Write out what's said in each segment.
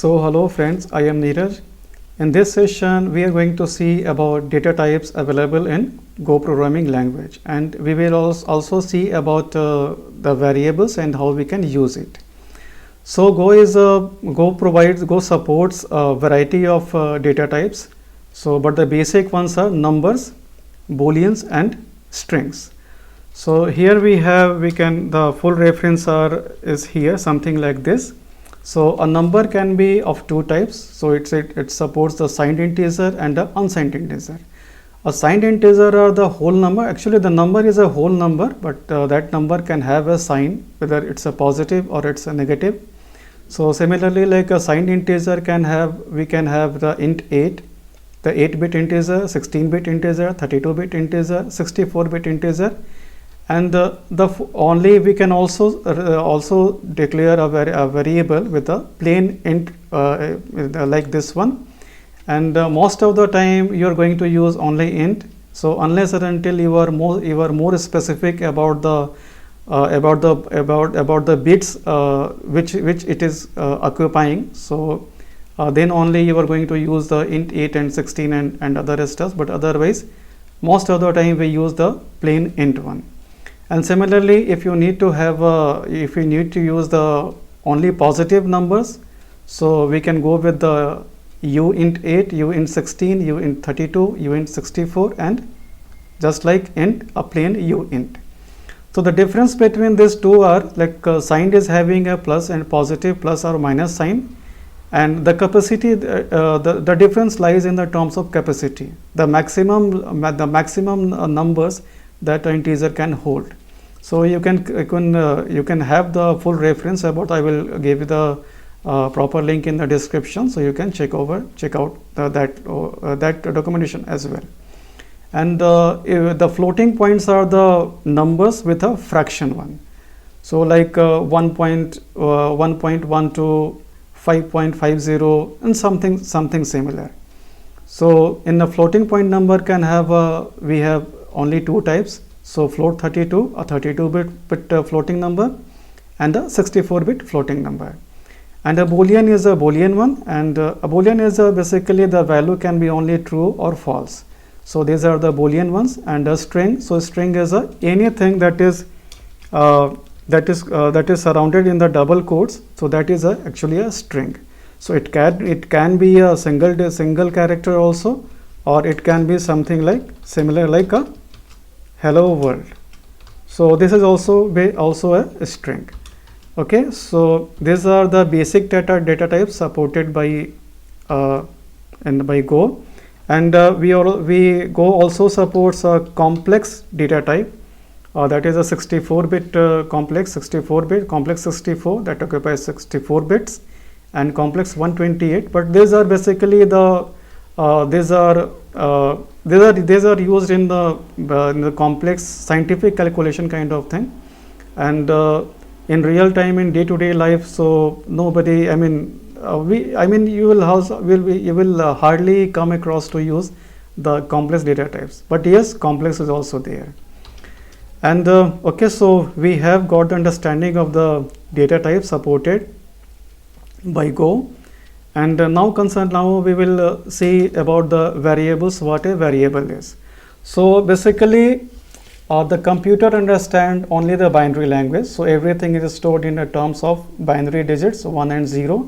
So hello friends, I am Neeraj. In this session, we are going to see about data types available in Go programming language, and we will also see about the variables and how we can use it. So Go supports a variety of data types. But the basic ones are numbers, booleans, and strings. So here the full reference is here, something like this. So a number can be of two types. So it supports the signed integer and the unsigned integer. A signed integer are the whole number. Actually, the number is a whole number, but that number can have a sign, whether it's a positive or it's a negative. So similarly, like a signed integer we can have the int 8, the 8-bit integer, 16-bit integer, 32-bit integer, 64-bit integer. And only we can also declare a variable with a plain int like this one. And most of the time you are going to use only int. So unless or until you are more specific about the bits which it is occupying. So then only you are going to use the int 8 and 16 and other stuff. But otherwise, most of the time we use the plain int one. And similarly, if you need to use the only positive numbers, so we can go with the u int 8, u int 16, u int 32, u int 64, and just like int, a plain u int. So the difference between these two are like signed is having a plus and positive plus or minus sign, and the capacity, the difference lies in the terms of capacity, the maximum numbers that an integer can hold. So you can have the full reference about. I will give you the proper link in the description, so you can check out that documentation as well. And the floating points are the numbers with a fraction one. So like 1.1 to 5.50 and something similar. So in the floating point number we have only two types. So float 32, a 32-bit floating number, and a 64-bit floating number. And a boolean is a boolean one, and a boolean is basically the value can be only true or false. So these are the boolean ones. And a string. So string is anything that is surrounded in the double quotes. So that is actually a string. So it can be a single character also, or it can be something like similar like a hello world. So this is also a string. Okay, so these are the basic data types supported by Go, and Go also supports a complex data type, that is a 64-bit complex 64 that occupies 64 bits, and complex 128. But these are basically these are used in the complex scientific calculation kind of thing, and in real time, in day-to-day life, so nobody, you will hardly come across to use the complex data types. But yes, complex is also there. And okay, so we have got the understanding of the data type supported by Go. And now we will see about the variables, what a variable is. So basically, the computer understands only the binary language. So everything is stored in the terms of binary digits, 1 and 0.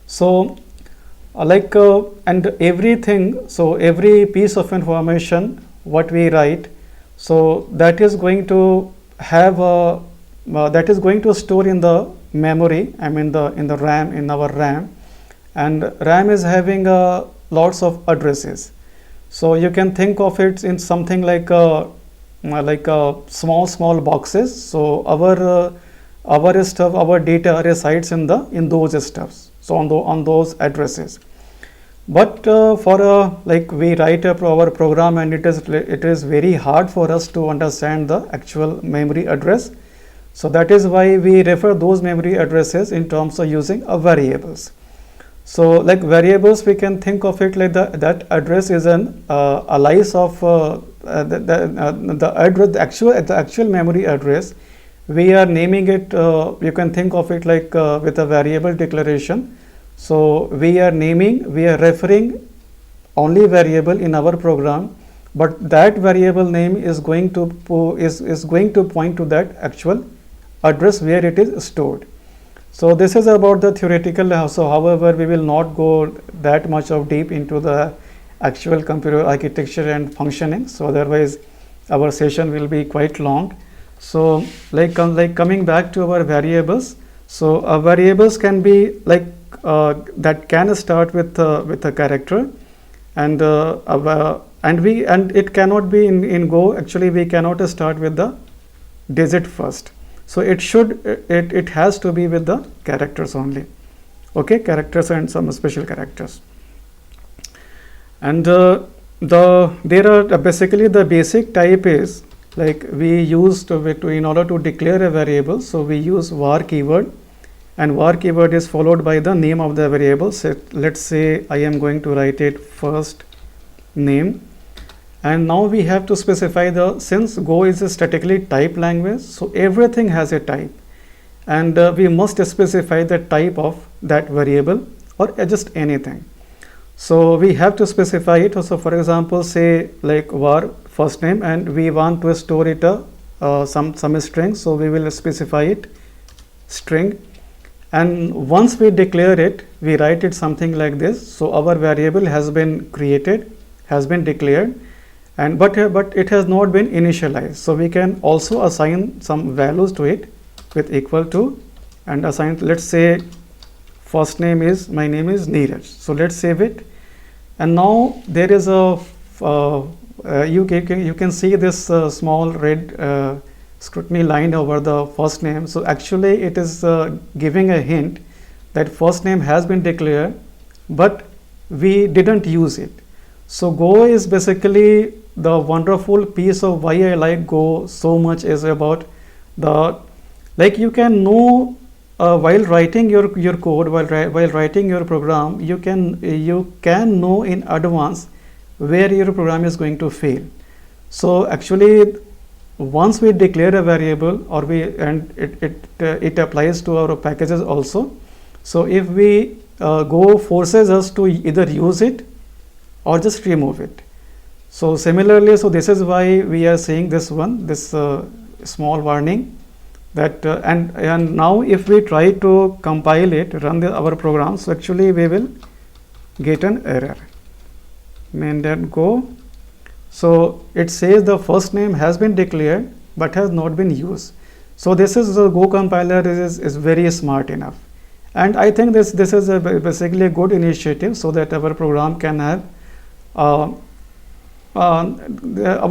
So and everything, so every piece of information what we write, so that is going to have that is going to store in the memory, in the RAM, in our RAM. And RAM is having lots of addresses. So you can think of it in something like small boxes. So our stuff, our data resides in those stuffs. So on those addresses. But we write our program, and it is very hard for us to understand the actual memory address. So that is why we refer those memory addresses in terms of using variables. So like variables, we can think of it like that address is an alias of the address, the actual memory address. We are naming it. You can think of it like with a variable declaration. So we are referring only variable in our program, but that variable name is going to point to that actual address where it is stored. So this is about the theoretical. So however, we will not go that much of deep into the actual computer architecture and functioning. So otherwise our session will be quite long. So like coming back to our variables. So our variables can be like that can start with a character, and it cannot be in Go. Actually, we cannot start with the digit first. So it has to be with the characters only. Okay, characters and some special characters. And there are basically the basic type is like we use in order to declare a variable. So we use var keyword, and var keyword is followed by the name of the variable. So let's say I am going to write it first name, and now we have to specify since Go is a statically typed language, so everything has a type, and we must specify the type of that variable or just anything. So we have to specify it. So for example, say like var first name, and we want to store it some string, so we will specify it string, and once we declare it, we write it something like this. So our variable has been created, has been declared, and but it has not been initialized. So we can also assign some values to it with equal to, and assign, let's say first name is, my name is Neeraj. So let's save it, and now there is a you can see this small red scrutiny line over the first name. So actually it is giving a hint that first name has been declared, but we didn't use it. So Go is basically the wonderful piece of why I like Go so much is about the, like you can know while writing your code, while writing your program, you can know in advance where your program is going to fail. So actually once we declare a variable, or it applies to our packages also. So if we Go forces us to either use it or just remove it. So similarly, so this is why we are saying this small warning that and now if we try to compile it, run our program, so actually we will get an error. main.go. So it says the first name has been declared but has not been used. So this is the Go compiler is very smart enough, and I think this is basically a good initiative, so that our program can have our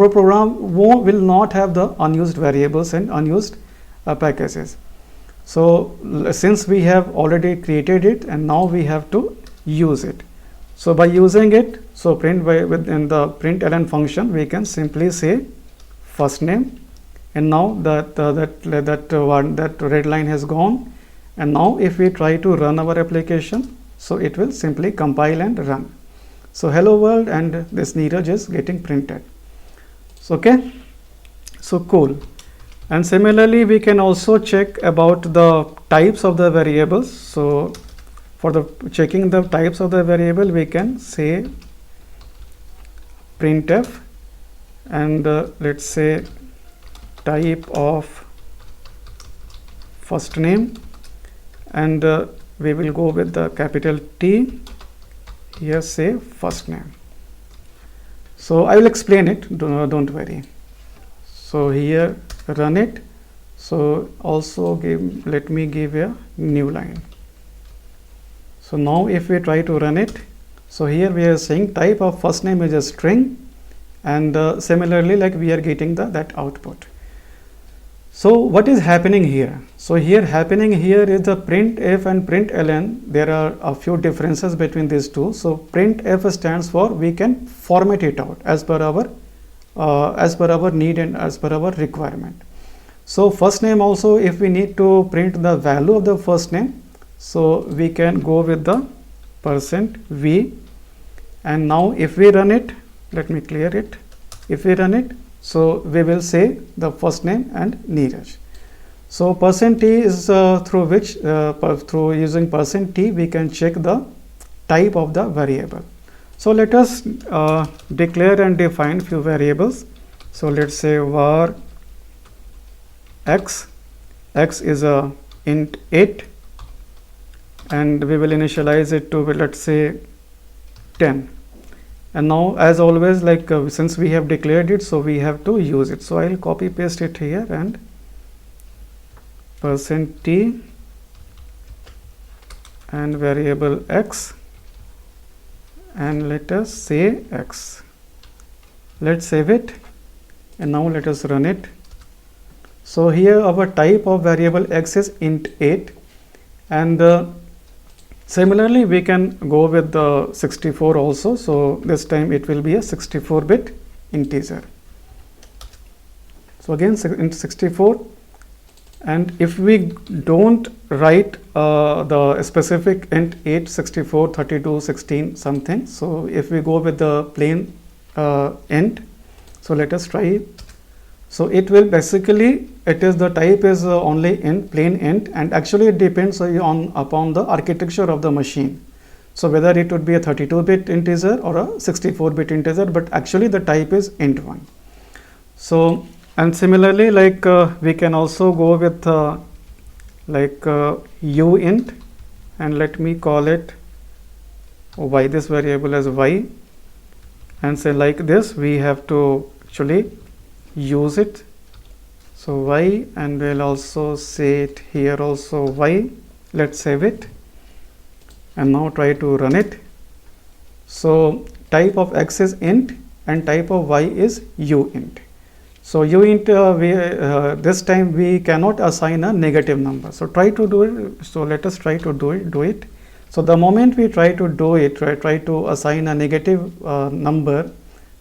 program will not have the unused variables and unused packages. So since we have already created it, and now we have to use it. So by using it, so within the println function, we can simply say first name, and now that red line has gone, and now if we try to run our application, so it will simply compile and run. So hello world, and this Neeraj is getting printed. So okay, so cool. And similarly, we can also check about the types of the variables. So for the checking the types of the variable, we can say printf, and let's say type of first name, and we will go with the capital T. Here say first name. So I will explain it, don't worry. So here run it. So also let me give a new line. So now if we try to run it, so here we are saying type of first name is a string, and similarly like we are getting that output. So what is happening here? So happening here is the printf and println. There are a few differences between these two. So printf stands for we can format it out as per our need and as per our requirement. So first name also, if we need to print the value of the first name, so we can go with the %v, and now if we run it, let me clear it. If we run it, so we will say the first name and Neeraj. So %t is through which through using %t we can check the type of the variable. So let us declare and define few variables. So let's say var x is a int 8, and we will initialize it to, let's say, 10. And now, as always, like since we have declared it, so we have to use it. So I'll copy paste it here, and %t and variable x, and let us say x. Let's save it, and now let us run it. So here our type of variable x is int 8, and similarly we can go with the 64 also. So this time it will be a 64-bit integer. So again int 64, and if we don't write the specific int 8, 64, 32, 16 something, so if we go with the plain int, so let us try. So it will basically, it is the type is only int, plain int, and actually it depends upon the architecture of the machine. So whether it would be a 32-bit integer or a 64-bit integer, but actually the type is int1. So, and similarly, like we can also go with uint, and let me call it y, this variable as y, and say like this we have to actually use it. So y, and we'll also say it here also y. Let's save it, and now try to run it. So type of x is int and type of y is uint. So uint this time we cannot assign a negative number. So try to do it. So let us try to do it. So the moment we try to do it, try to assign a negative number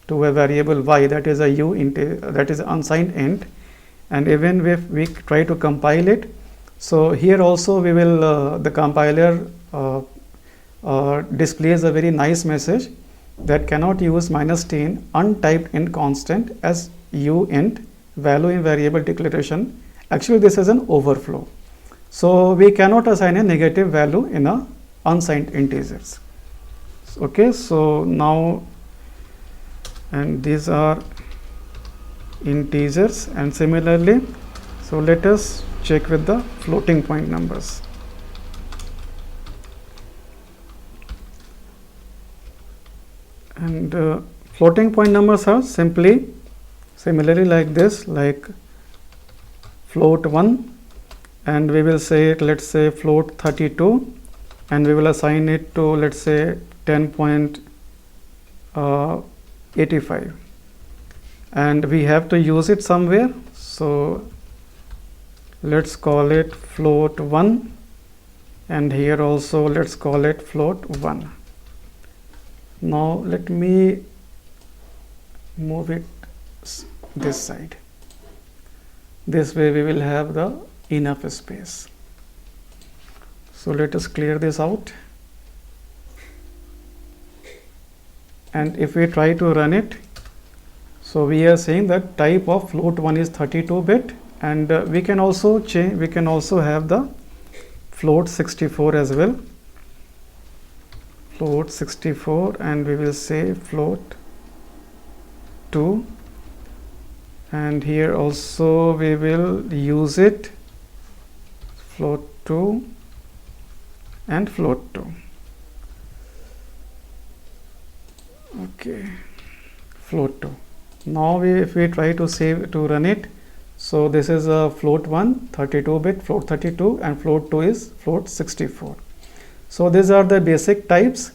to a variable y, that is a uint, that is unsigned int, and even if we try to compile it, so here also we will the compiler displays a very nice message that cannot use -t in untyped int constant as uint value in variable declaration. Actually this is an overflow, so we cannot assign a negative value in a unsigned integers. Okay, so now, and these are integers, and similarly, so let us check with the floating point numbers. And floating point numbers are similarly like this, like float 1, and we will say it, let's say float 32, and we will assign it to, let's say, 10.85, and we have to use it somewhere. So let's call it float 1, and here also let's call it float 1. Now let me move it this side. This way we will have the enough space. So let us clear this out, and if we try to run it, so we are saying that type of float 1 is 32-bit, and we can also change, we can also have the float 64 as well, float 64, and we will say float 2, and here also we will use it float 2 and float 2. Okay, float 2. Now if we try to save to run it, so this is a float 1 32-bit, float 32, and float 2 is float 64. So these are the basic types,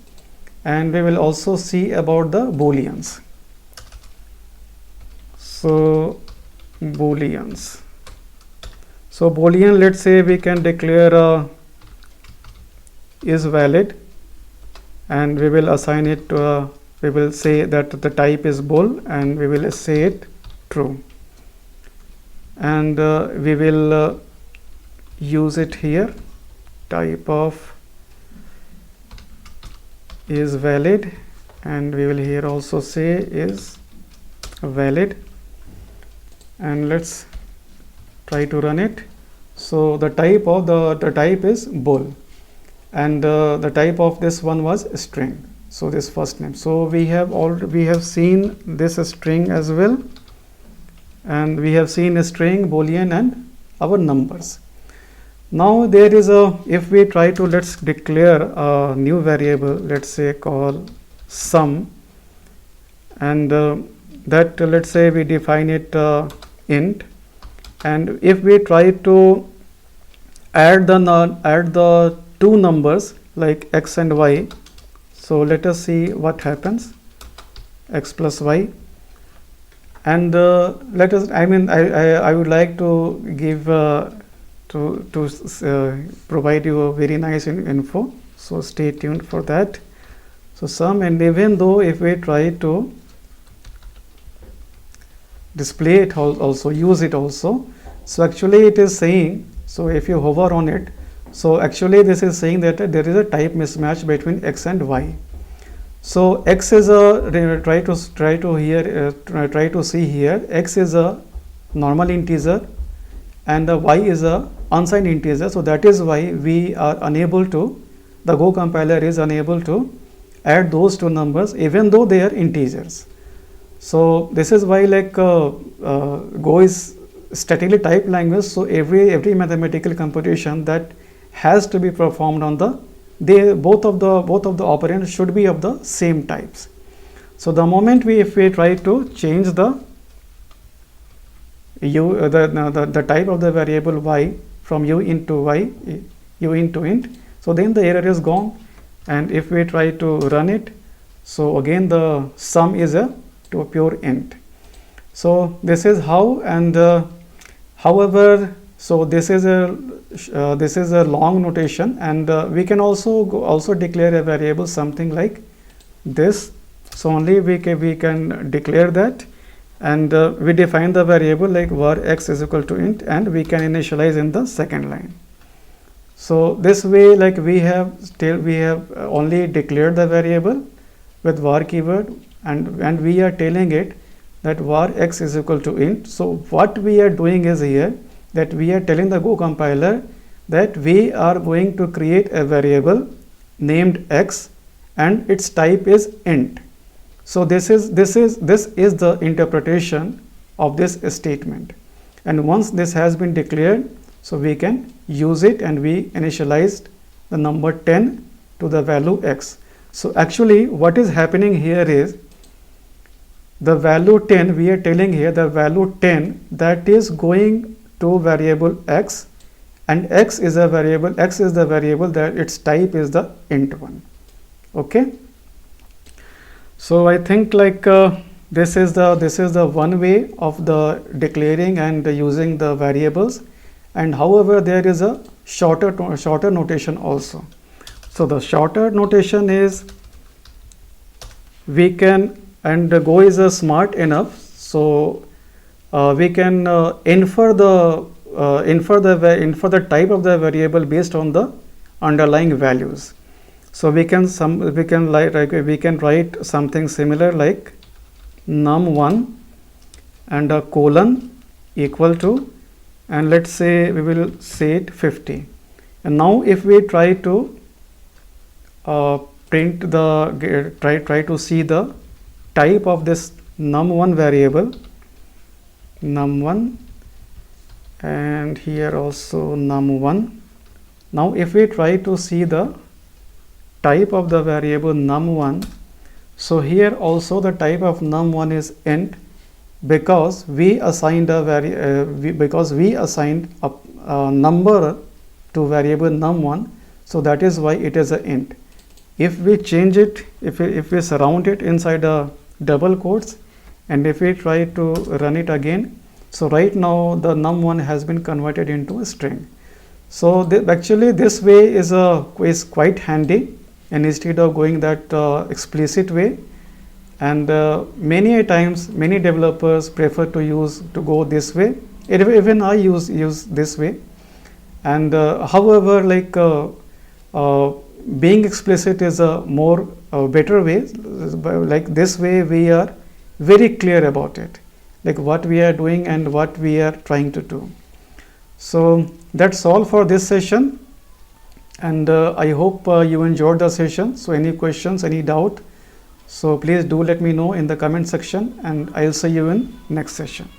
and we will also see about the booleans. So booleans. So boolean, let's say we can declare is valid, and we will assign it to we will say that the type is bool, and we will say it true, and we will use it here, type of is valid, and we will here also say is valid, and let's try to run it. So the type of the type is bool, and the type of this one was string. So this first name. So we have seen this string as well, and we have seen a string, boolean, and our numbers. Now there is a, if we try to, let's declare a new variable, let's say call sum, and that let's say we define it int, and if we try to add the two numbers like x and y, so let us see what happens. X plus y, and let us, I would like to give to provide you a very nice info, so stay tuned for that. So sum, and even though if we try to display it also, use it also, so actually it is saying, so if you hover on it, so actually this is saying that there is a type mismatch between x and y. So x is a, try to see here, x is a normal integer and the y is a unsigned integer. So that is why we are unable to, the Go compiler is unable to add those two numbers even though they are integers. So this is why, like Go is statically typed language, so every mathematical computation that has to be performed on the, both of the operands should be of the same types. So the moment if we try to change the the type of the variable y from u into y, u into int, so then the error is gone. And if we try to run it, so again the sum is to a pure int. So this is how, and however, so this is a long notation, and we can also declare a variable something like this. So only we can declare that, and we define the variable like var x is equal to int, and we can initialize in the second line. So this way, like we have only declared the variable with var keyword, and we are telling it that var x is equal to int. So what we are doing is here that we are telling the Go compiler that we are going to create a variable named x and its type is int. So this is the interpretation of this statement, and once this has been declared, so we can use it, and we initialized the number 10 to the value x. So actually what is happening here is the value 10, we are telling here the value 10 that is going to variable x, and x is the variable that its type is the int one. Okay, so I think like this is the one way of the declaring and using the variables, and however there is a shorter notation also. So the shorter notation is, we can, and Go is smart enough, so we can infer the type of the variable based on the underlying values. So we can write something similar like num1 and a colon equal to, and let's say we will say it 50. And now if we try to print the try to see the type of this num1 variable, num1, and here also num1. Now if we try to see the type of the variable num1, so here also the type of num1 is int, because we assigned a number to variable num1, so that is why it is a int. If we change it, if we surround it inside a double quotes, and if we try to run it again, so right now the num1 has been converted into a string. So actually this way is quite handy, and instead of going that explicit way, and many times many developers prefer to go this way. Even I use this way, and however, like being explicit is a more better way. Like this way we are very clear about it, like what we are doing and what we are trying to do. So that's all for this session, and I hope you enjoyed the session. So any questions, any doubt, so please do let me know in the comment section, and I'll see you in next session.